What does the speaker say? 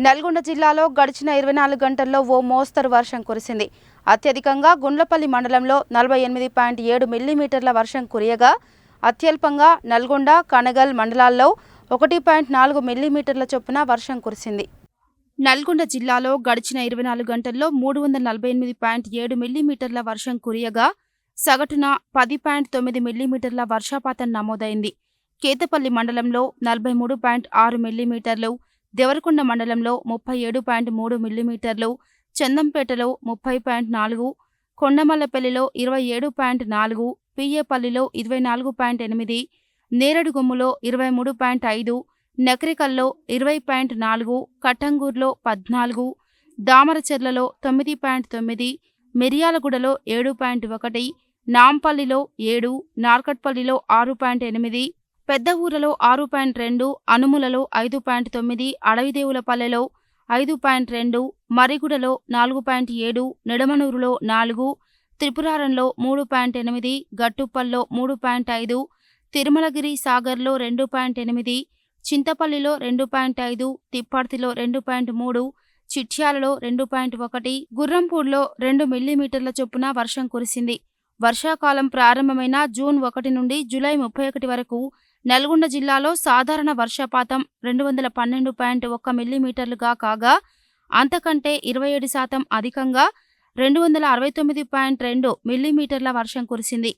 నల్గొండ జిల్లాలో గడిచిన 24 గంటల్లో ఓ మోస్తరు వర్షం కురిసింది. అత్యధికంగా గుండ్లపల్లి మండలంలో 48.7 మిల్లీమీటర్ల వర్షం కురియగా, అత్యల్పంగా నల్గొండ, కనగల్ మండలాల్లో 1.4 మిల్లీమీటర్ల చొప్పున వర్షం కురిసింది. నల్గొండ జిల్లాలో గడిచిన 24 గంటల్లో 348.7 మిల్లీమీటర్ల వర్షం కురియగా, సగటున 10.9 మిల్లీమీటర్ల వర్షపాతం నమోదైంది. కేతపల్లి మండలంలో 43.6 మిల్లీమీటర్లు, దేవరకొండ మండలంలో 37.3 మిల్లీమీటర్లు, చందంపేటలో 30.4, కొండమల్లపల్లిలో 27.4, పియ్యేపల్లిలో 24.8, నేరడుగొమ్ములో 23.5, నకరికల్లో 20.4, కట్టంగూర్లో 14, దామరచెర్లలో 9.9, మిర్యాలగూడలో 7.1, నాంపల్లిలో 7, నార్కట్పల్లిలో 6.8, పెద్ద ఊరలో 6.2, అనుములలో 5.9, అడవిదేవులపల్లెలో 5.2, మరిగుడలో 4.7, నిడమనూరులో 4, త్రిపురారంలో 3.8, గట్టుప్పల్లో 3.5, తిరుమలగిరి సాగర్లో 2.8, చింతపల్లిలో 2.5, తిప్పర్తిలో 2.3, చిట్యాలలో 2.1, గుర్రంపూడ్లో 2 మిల్లీమీటర్ల చొప్పున వర్షం కురిసింది. వర్షాకాలం ప్రారంభమైన జూన్ 1 నుండి జూలై 31 వరకు నల్గొండ జిల్లాలో సాధారణ వర్షపాతం 212.1 మిల్లీమీటర్లుగా కాగా, అంతకంటే 27% అధికంగా 269.2 మిల్లీమీటర్ల వర్షం కురిసింది.